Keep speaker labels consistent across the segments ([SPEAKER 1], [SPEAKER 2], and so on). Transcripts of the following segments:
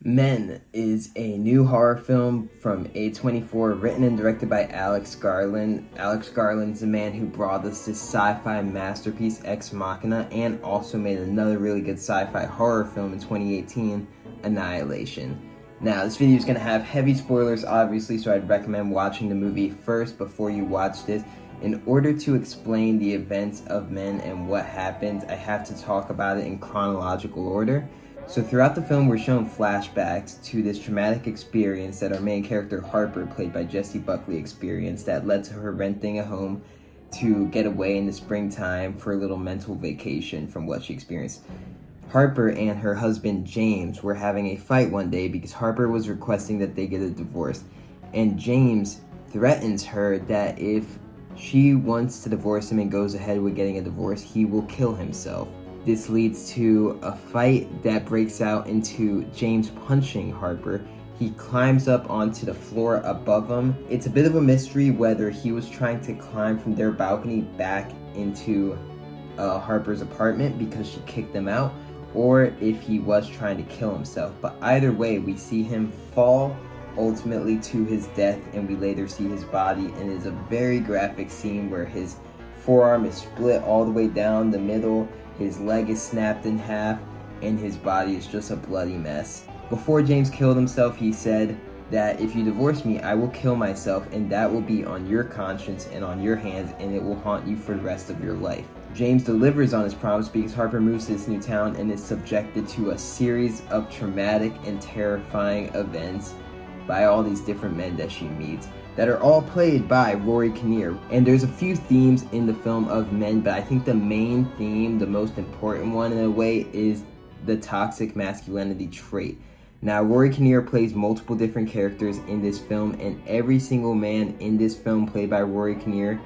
[SPEAKER 1] Men is a new horror film from A24, written and directed by Alex Garland. Alex Garland's the man who brought us this sci-fi masterpiece, Ex Machina, and also made another really good sci-fi horror film in 2018, Annihilation. Now, this video is going to have heavy spoilers, obviously, so I'd recommend watching the movie first before you watch this. In order to explain the events of Men and what happens, I have to talk about it in chronological order. So throughout the film, we're shown flashbacks to this traumatic experience that our main character Harper, played by Jessie Buckley, experienced that led to her renting a home to get away in the springtime for a little mental vacation from what she experienced. Harper and her husband James were having a fight one day because Harper was requesting that they get a divorce, and James threatens her that if she wants to divorce him and goes ahead with getting a divorce, he will kill himself. This leads to a fight that breaks out into James punching Harper. He climbs up onto the floor above him. It's a bit of a mystery whether he was trying to climb from their balcony back into Harper's apartment because she kicked him out, or if he was trying to kill himself. But either way, we see him fall ultimately to his death, and we later see his body, and it is a very graphic scene where his forearm is split all the way down the middle, his leg is snapped in half, and his body is just a bloody mess. Before James killed himself, he said that if you divorce me, I will kill myself, and that will be on your conscience and on your hands, and it will haunt you for the rest of your life. James delivers on his promise because Harper moves to this new town and is subjected to a series of traumatic and terrifying events by all these different men that she meets that are all played by Rory Kinnear. And there's a few themes in the film of men, but I think the main theme, the most important one in a way, is the toxic masculinity trait. Now, Rory Kinnear plays multiple different characters in this film, and every single man in this film played by Rory Kinnear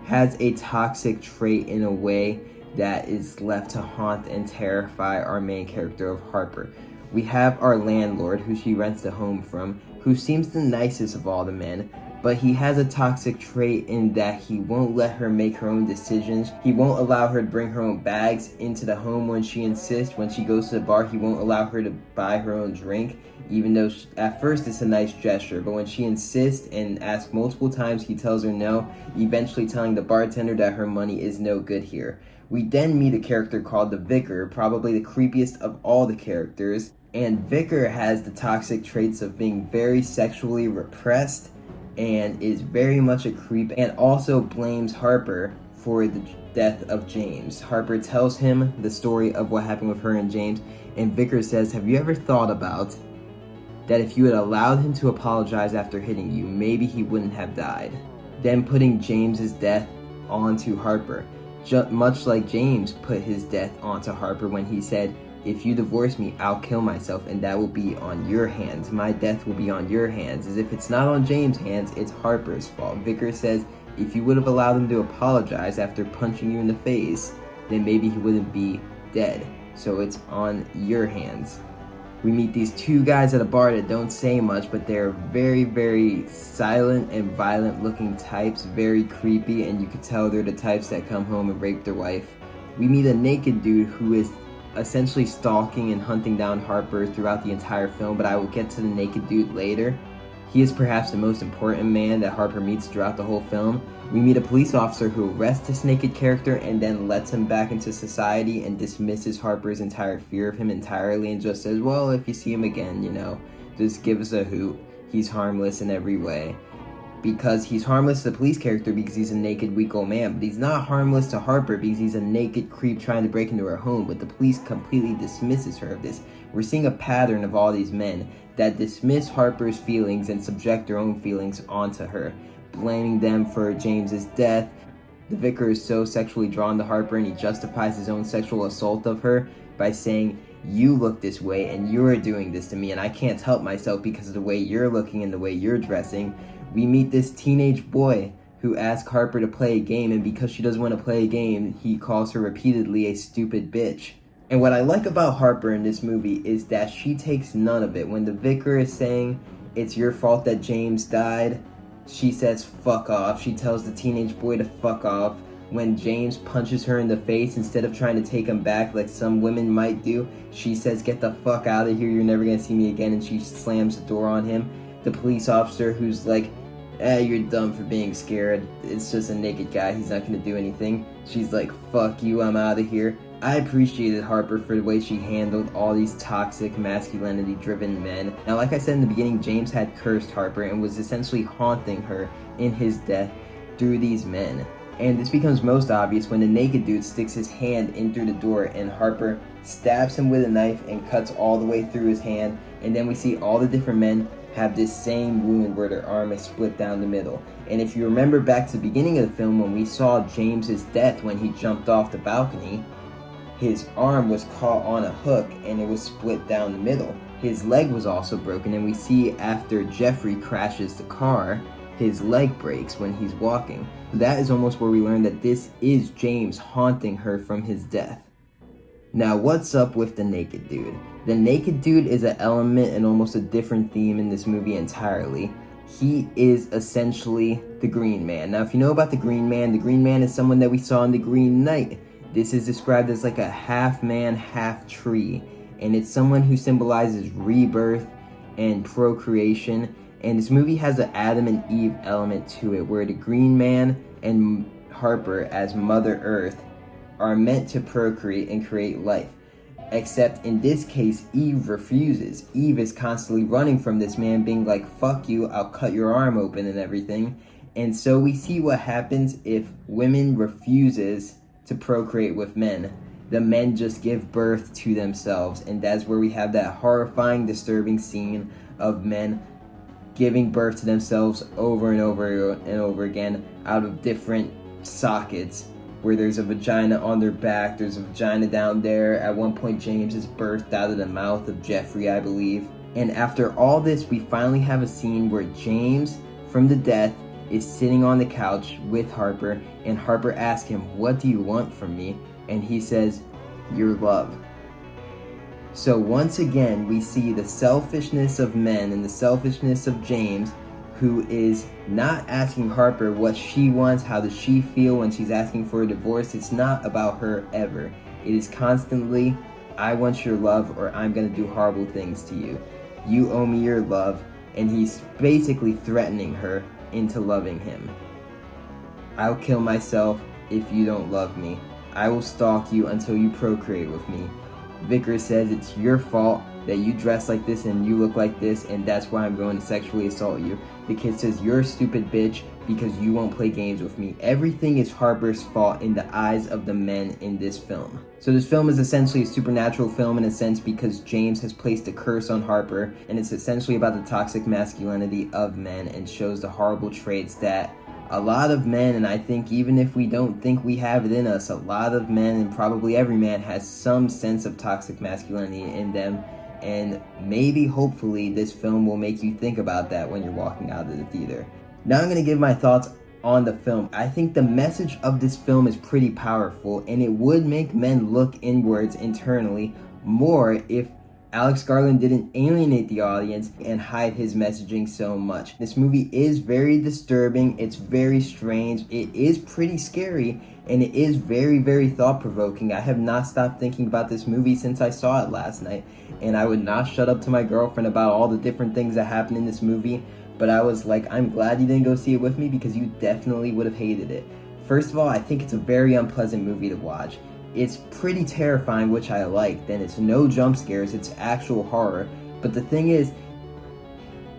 [SPEAKER 1] has a toxic trait in a way that is left to haunt and terrify our main character of Harper. We have our landlord, who she rents the home from, who seems the nicest of all the men, but he has a toxic trait in that he won't let her make her own decisions. He won't allow her to bring her own bags into the home when she insists. When she goes to the bar, he won't allow her to buy her own drink, even though at first it's a nice gesture. But when she insists and asks multiple times, he tells her no, eventually telling the bartender that her money is no good here. We then meet a character called the Vicar, probably the creepiest of all the characters. And Vicar has the toxic traits of being very sexually repressed and is very much a creep, and also blames Harper for the death of James. Harper tells him the story of what happened with her and James, and Vicar says, have you ever thought about that if you had allowed him to apologize after hitting you, maybe he wouldn't have died? Then putting James's death onto Harper, much like James put his death onto Harper when he said, if you divorce me, I'll kill myself, and that will be on your hands. My death will be on your hands. As if it's not on James' hands, it's Harper's fault. Vicar says, if you would have allowed him to apologize after punching you in the face, then maybe he wouldn't be dead. So it's on your hands. We meet these two guys at a bar that don't say much, but they're very, very silent and violent looking types, very creepy, and you could tell they're the types that come home and rape their wife. We meet a naked dude who is essentially stalking and hunting down Harper throughout the entire film, but I will get to the naked dude later. He is perhaps the most important man that Harper meets throughout the whole film. We meet a police officer who arrests this naked character and then lets him back into society and dismisses Harper's entire fear of him entirely and just says, well, if you see him again, just give us a hoot. He's harmless in every way. Because he's harmless to the police character because he's a naked, weak old man, but he's not harmless to Harper because he's a naked creep trying to break into her home, but the police completely dismisses her of this. We're seeing a pattern of all these men that dismiss Harper's feelings and subject their own feelings onto her, blaming them for James's death. The Vicar is so sexually drawn to Harper, and he justifies his own sexual assault of her by saying, you look this way and you're doing this to me, and I can't help myself because of the way you're looking and the way you're dressing. We meet this teenage boy who asks Harper to play a game, and because she doesn't want to play a game, he calls her repeatedly a stupid bitch. And what I like about Harper in this movie is that she takes none of it. When the Vicar is saying, it's your fault that James died, she says, fuck off. She tells the teenage boy to fuck off. when James punches her in the face, instead of trying to take him back like some women might do, she says, "Get the fuck out of here, you're never gonna see me again," and she slams the door on him. The police officer, who's like, "You're dumb for being scared. It's just a naked guy. He's not gonna do anything." She's like, "Fuck you, I'm out of here." I appreciated Harper for the way she handled all these toxic, masculinity-driven men. Now, like I said in the beginning, James had cursed Harper and was essentially haunting her in his death through these men. And this becomes most obvious when the naked dude sticks his hand in through the door and Harper stabs him with a knife and cuts all the way through his hand. And then we see all the different men have this same wound where their arm is split down the middle. And if you remember back to the beginning of the film when we saw James's death when he jumped off the balcony, his arm was caught on a hook and it was split down the middle. His leg was also broken, and we see after Jeffrey crashes the car, his leg breaks when he's walking. That is almost where we learn that this is James haunting her from his death. Now, what's up with the naked dude? The naked dude is an element and almost a different theme in this movie entirely. He is essentially the Green Man. Now, if you know about the Green Man is someone that we saw in The Green Knight. This is described as like a half man, half tree, and it's someone who symbolizes rebirth and procreation. And this movie has an Adam and Eve element to it, where the Green Man and Harper as Mother Earth are meant to procreate and create life. Except in this case, Eve refuses. Eve is constantly running from this man, being like, "Fuck you, I'll cut your arm open," and everything. And so we see what happens if women refuses to procreate with men. The men just give birth to themselves, and that's where we have that horrifying, disturbing scene of men giving birth to themselves over and over and over again out of different sockets, where there's a vagina on their back, there's a vagina down there. At one point, James is birthed out of the mouth of Jeffrey, I believe. And after all this, we finally have a scene where James, from the death, is sitting on the couch with Harper, and Harper asks him, "What do you want from me?" And he says, "Your love." So once again, we see the selfishness of men and the selfishness of James, who is not asking Harper what she wants, how does she feel when she's asking for a divorce. It's not about her ever. It is constantly, "I want your love, or I'm gonna do horrible things to you. You owe me your love." And he's basically threatening her into loving him. "I'll kill myself if you don't love me. I will stalk you until you procreate with me." Vicar says, "It's your fault that you dress like this and you look like this, and that's why I'm going to sexually assault you." The kid says, "You're a stupid bitch because you won't play games with me." Everything is Harper's fault in the eyes of the men in this film. So this film is essentially a supernatural film in a sense, because James has placed a curse on Harper, and it's essentially about the toxic masculinity of men and shows the horrible traits that a lot of men, and I think even if we don't think we have it in us, a lot of men, and probably every man, has some sense of toxic masculinity in them. And maybe, hopefully, this film will make you think about that when you're walking out of the theater. Now I'm going to give my thoughts on the film. I think the message of this film is pretty powerful, and it would make men look inwards internally more if Alex Garland didn't alienate the audience and hide his messaging so much. This movie is very disturbing, it's very strange, it is pretty scary, and it is very, very thought-provoking. I have not stopped thinking about this movie since I saw it last night, and I would not shut up to my girlfriend about all the different things that happen in this movie, but I was like, I'm glad you didn't go see it with me, because you definitely would have hated it. First of all, I think it's a very unpleasant movie to watch. It's pretty terrifying, which I liked, and it's no jump scares, it's actual horror. But the thing is,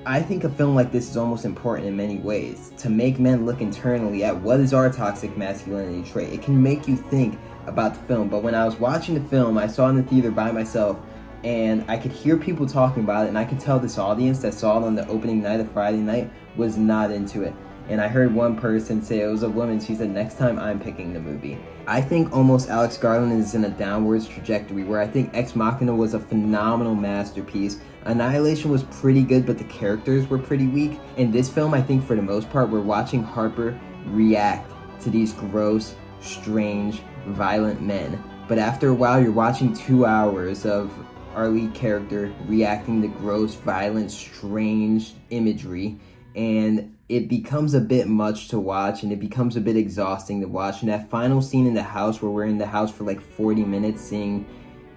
[SPEAKER 1] I think a film like this is almost important in many ways, to make men look internally at what is our toxic masculinity trait. It can make you think about the film. But when I was watching the film, I saw it in the theater by myself, and I could hear people talking about it, and I could tell this audience that saw it on the opening night of Friday night was not into it. And I heard one person say, it was a woman, she said, "Next time I'm picking the movie." I think almost Alex Garland is in a downwards trajectory, where I think Ex Machina was a phenomenal masterpiece. Annihilation was pretty good, but the characters were pretty weak. In this film, I think for the most part, we're watching Harper react to these gross, strange, violent men. But after a while, you're watching 2 hours of our lead character reacting to gross, violent, strange imagery, and it becomes a bit much to watch, and it becomes a bit exhausting to watch. And that final scene in the house, where we're in the house for like 40 minutes seeing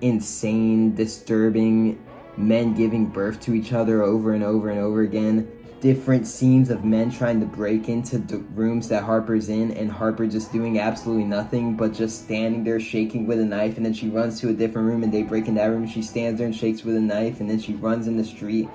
[SPEAKER 1] insane, disturbing men giving birth to each other over and over and over again. Different scenes of men trying to break into the rooms that Harper's in, and Harper just doing absolutely nothing but just standing there shaking with a knife. And then she runs to a different room and they break in that room. She stands there and shakes with a knife, and then she runs in the street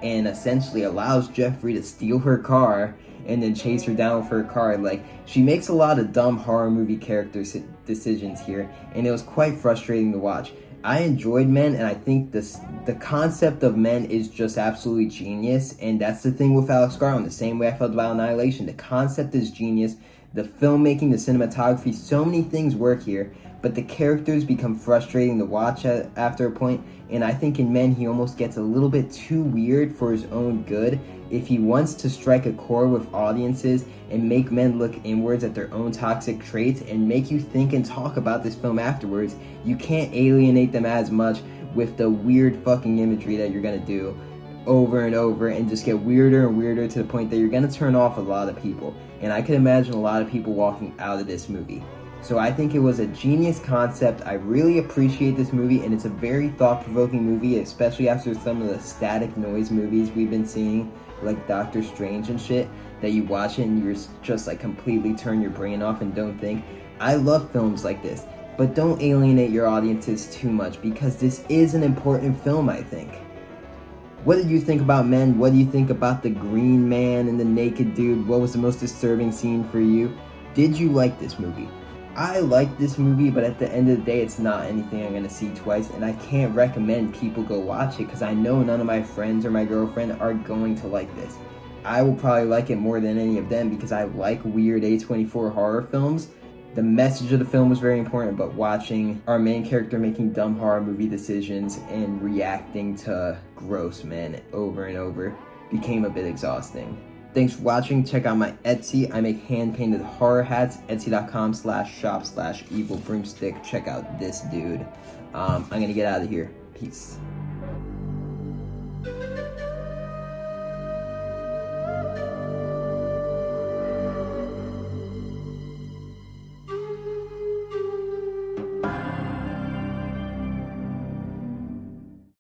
[SPEAKER 1] and essentially allows Jeffrey to steal her car and then chase her down with her car. Like, she makes a lot of dumb horror movie character decisions here, and it was quite frustrating to watch. I enjoyed Men, and I think the concept of Men is just absolutely genius, and that's the thing with Alex Garland, the same way I felt about Annihilation. The concept is genius, the filmmaking, the cinematography, so many things work here, but the characters become frustrating to watch after a point, and I think in Men he almost gets a little bit too weird for his own good. If he wants to strike a chord with audiences and make men look inwards at their own toxic traits and make you think and talk about this film afterwards, you can't alienate them as much with the weird fucking imagery that you're gonna do over and over, and just get weirder and weirder to the point that you're gonna turn off a lot of people. And I can imagine a lot of people walking out of this movie. So I think it was a genius concept. I really appreciate this movie, and it's a very thought-provoking movie, especially after some of the static noise movies we've been seeing, like Doctor Strange and shit, that you watch it and you're just like completely turn your brain off and don't think. I love films like this, but don't alienate your audiences too much, because this is an important film, I think. What did you think about Men? What do you think about the green man and the naked dude? What was the most disturbing scene for you? Did you like this movie? I like this movie, but at the end of the day, it's not anything I'm gonna see twice, and I can't recommend people go watch it because I know none of my friends or my girlfriend are going to like this. I will probably like it more than any of them because I like weird A24 horror films. The message of the film was very important, but watching our main character making dumb horror movie decisions and reacting to gross men over and over became a bit exhausting. Thanks for watching. Check out my Etsy. I make hand-painted horror hats. Etsy.com/shop/evilbroomstick. Check out this dude. I'm gonna get out of here. Peace.